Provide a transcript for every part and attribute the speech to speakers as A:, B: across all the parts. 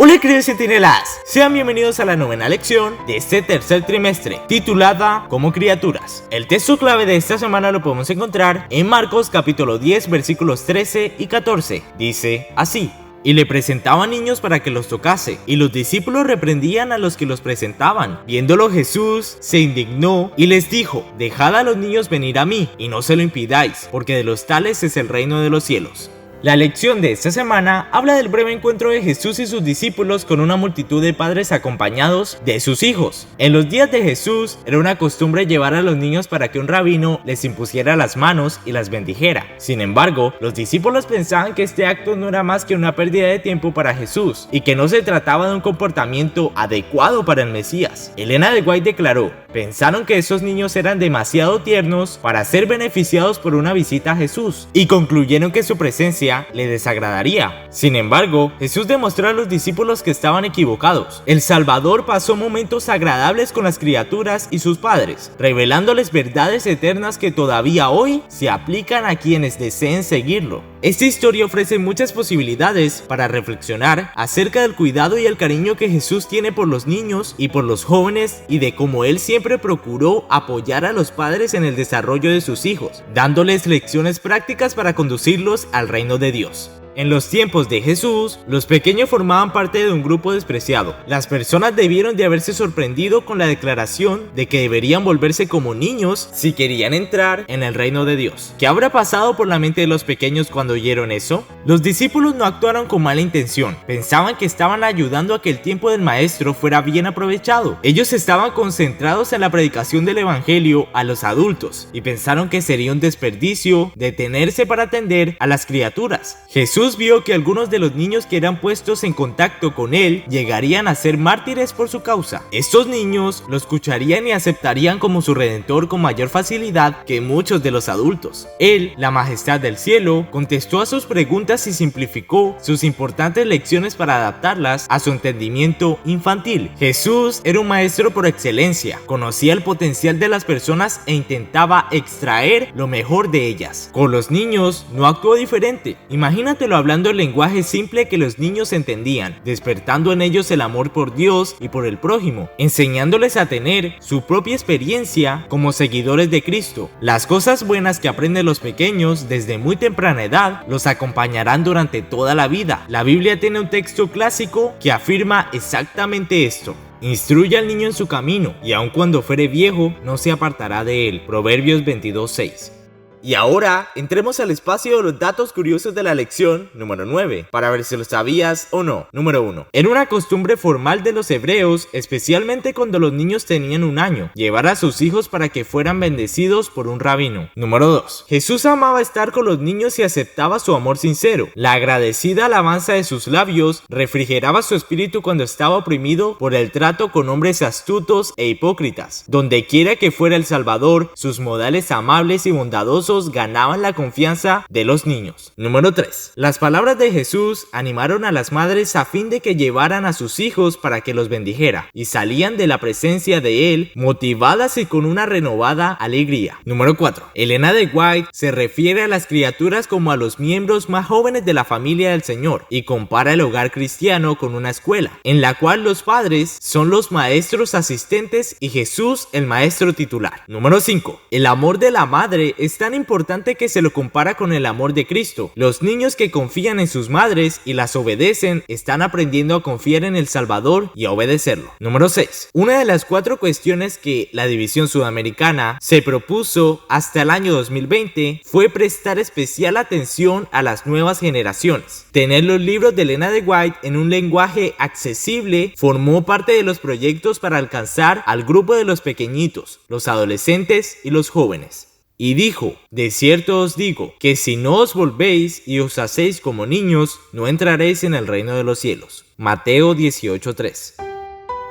A: Hola queridos centinelas, sean bienvenidos a la novena lección de este tercer trimestre, titulada Como criaturas. El texto clave de esta semana lo podemos encontrar en Marcos capítulo 10 versículos 13 y 14. Dice así: Y le presentaban niños para que los tocase, y los discípulos reprendían a los que los presentaban. Viéndolo Jesús se indignó y les dijo: Dejad a los niños venir a mí, y no se lo impidáis, porque de los tales es el reino de los cielos. La lección de esta semana habla del breve encuentro de Jesús y sus discípulos con una multitud de padres acompañados de sus hijos. En los días de Jesús era una costumbre llevar a los niños para que un rabino les impusiera las manos y las bendijera. Sin embargo, los discípulos pensaban que este acto no era más que una pérdida de tiempo para Jesús y que no se trataba de un comportamiento adecuado para el Mesías. Elena de White declaró: pensaron que esos niños eran demasiado tiernos para ser beneficiados por una visita a Jesús y concluyeron que su presencia le desagradaría. Sin embargo, Jesús demostró a los discípulos que estaban equivocados. El Salvador pasó momentos agradables con las criaturas y sus padres, revelándoles verdades eternas que todavía hoy se aplican a quienes deseen seguirlo. Esta historia ofrece muchas posibilidades para reflexionar acerca del cuidado y el cariño que Jesús tiene por los niños y por los jóvenes, y de cómo Él siempre procuró apoyar a los padres en el desarrollo de sus hijos, dándoles lecciones prácticas para conducirlos al reino de Dios. En los tiempos de Jesús, los pequeños formaban parte de un grupo despreciado. Las personas debieron de haberse sorprendido con la declaración de que deberían volverse como niños si querían entrar en el reino de Dios. ¿Qué habrá pasado por la mente de los pequeños cuando oyeron eso? Los discípulos no actuaron con mala intención. Pensaban que estaban ayudando a que el tiempo del maestro fuera bien aprovechado. Ellos estaban concentrados en la predicación del evangelio a los adultos y pensaron que sería un desperdicio detenerse para atender a las criaturas. Jesús vio que algunos de los niños que eran puestos en contacto con él llegarían a ser mártires por su causa. Estos niños lo escucharían y aceptarían como su redentor con mayor facilidad que muchos de los adultos. Él, la majestad del cielo, contestó a sus preguntas y simplificó sus importantes lecciones para adaptarlas a su entendimiento infantil. Jesús era un maestro por excelencia, conocía el potencial de las personas e intentaba extraer lo mejor de ellas. Con los niños no actuó diferente. Imagínatelo hablando el lenguaje simple que los niños entendían, despertando en ellos el amor por Dios y por el prójimo, enseñándoles a tener su propia experiencia como seguidores de Cristo. Las cosas buenas que aprenden los pequeños desde muy temprana edad los acompañarán durante toda la vida. La Biblia tiene un texto clásico que afirma exactamente esto: instruye al niño en su camino, y aun cuando fuere viejo, no se apartará de él. Proverbios 22:6. Y ahora, entremos al espacio de los datos curiosos de la lección número 9, para ver si lo sabías o no. Número 1. Era una costumbre formal de los hebreos, especialmente cuando los niños tenían un año, llevar a sus hijos para que fueran bendecidos por un rabino. Número 2. Jesús amaba estar con los niños y aceptaba su amor sincero. La agradecida alabanza de sus labios refrigeraba su espíritu cuando estaba oprimido por el trato con hombres astutos e hipócritas. Donde quiera que fuera el Salvador, sus modales amables y bondadosos ganaban la confianza de los niños. Número 3. Las palabras de Jesús animaron a las madres a fin de que llevaran a sus hijos para que los bendijera, y salían de la presencia de él motivadas y con una renovada alegría. Número 4. Elena de White se refiere a las criaturas como a los miembros más jóvenes de la familia del Señor y compara el hogar cristiano con una escuela, en la cual los padres son los maestros asistentes y Jesús el maestro titular. Número 5. El amor de la madre es tan importante que se lo compara con el amor de Cristo. Los niños que confían en sus madres y las obedecen están aprendiendo a confiar en el Salvador y a obedecerlo. Número 6. Una de las 4 cuestiones que la División Sudamericana se propuso hasta el año 2020 fue prestar especial atención a las nuevas generaciones. Tener los libros de Elena de White en un lenguaje accesible formó parte de los proyectos para alcanzar al grupo de los pequeñitos, los adolescentes y los jóvenes. Y dijo: de cierto os digo, que si no os volvéis y os hacéis como niños, no entraréis en el reino de los cielos. Mateo 18:3.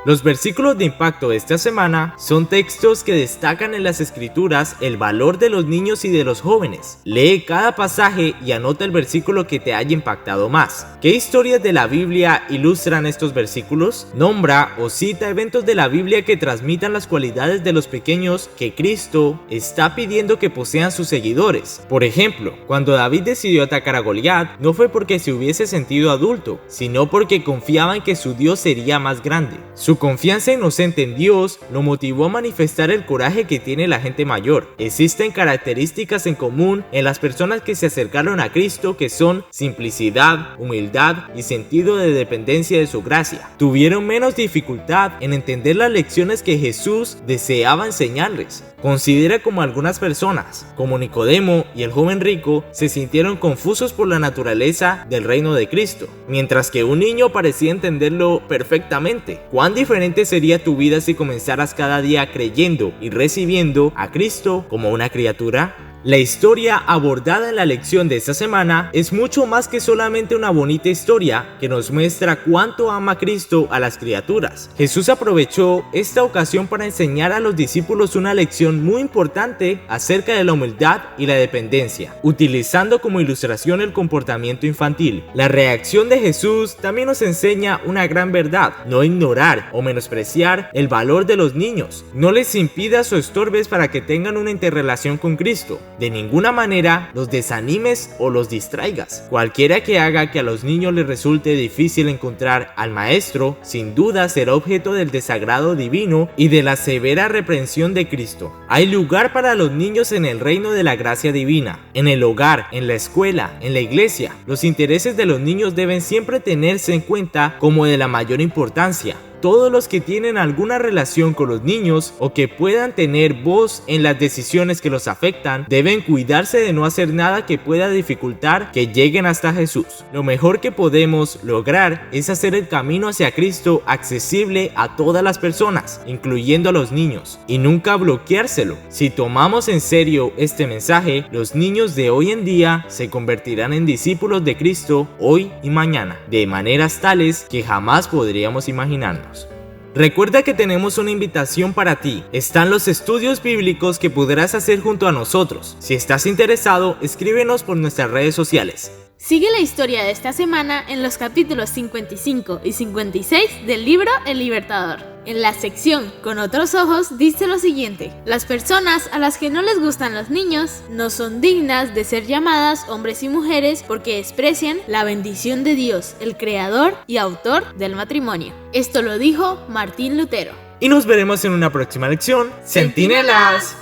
A: Los versículos de impacto de esta semana son textos que destacan en las escrituras el valor de los niños y de los jóvenes. Lee cada pasaje y anota el versículo que te haya impactado más. ¿Qué historias de la Biblia ilustran estos versículos? Nombra o cita eventos de la Biblia que transmitan las cualidades de los pequeños que Cristo está pidiendo que posean sus seguidores. Por ejemplo, cuando David decidió atacar a Goliat, no fue porque se hubiese sentido adulto, sino porque confiaba en que su Dios sería más grande. Su confianza inocente en Dios lo motivó a manifestar el coraje que tiene la gente mayor. Existen características en común en las personas que se acercaron a Cristo que son simplicidad, humildad y sentido de dependencia de su gracia. Tuvieron menos dificultad en entender las lecciones que Jesús deseaba enseñarles. Considera como algunas personas, como Nicodemo y el joven rico, se sintieron confusos por la naturaleza del reino de Cristo, mientras que un niño parecía entenderlo perfectamente. ¿Cuán diferente sería tu vida si comenzaras cada día creyendo y recibiendo a Cristo como una criatura? La historia abordada en la lección de esta semana es mucho más que solamente una bonita historia que nos muestra cuánto ama Cristo a las criaturas. Jesús aprovechó esta ocasión para enseñar a los discípulos una lección muy importante acerca de la humildad y la dependencia, utilizando como ilustración el comportamiento infantil. La reacción de Jesús también nos enseña una gran verdad: no ignorar o menospreciar el valor de los niños. No les impidas o estorbes para que tengan una interrelación con Cristo. De ninguna manera los desanimes o los distraigas. Cualquiera que haga que a los niños les resulte difícil encontrar al maestro, sin duda será objeto del desagrado divino y de la severa reprensión de Cristo. Hay lugar para los niños en el reino de la gracia divina, en el hogar, en la escuela, en la iglesia. Los intereses de los niños deben siempre tenerse en cuenta como de la mayor importancia. Todos los que tienen alguna relación con los niños o que puedan tener voz en las decisiones que los afectan deben cuidarse de no hacer nada que pueda dificultar que lleguen hasta Jesús. Lo mejor que podemos lograr es hacer el camino hacia Cristo accesible a todas las personas, incluyendo a los niños, y nunca bloqueárselo. Si tomamos en serio este mensaje, los niños de hoy en día se convertirán en discípulos de Cristo hoy y mañana, de maneras tales que jamás podríamos imaginarnos. Recuerda que tenemos una invitación para ti. Están los estudios bíblicos que podrás hacer junto a nosotros. Si estás interesado, escríbenos por nuestras redes sociales.
B: Sigue la historia de esta semana en los capítulos 55 y 56 del libro El Libertador. En la sección Con otros ojos dice lo siguiente: las personas a las que no les gustan los niños no son dignas de ser llamadas hombres y mujeres porque desprecian la bendición de Dios, el creador y autor del matrimonio. Esto lo dijo Martín Lutero.
A: Y nos veremos en una próxima lección. ¡Centinelas!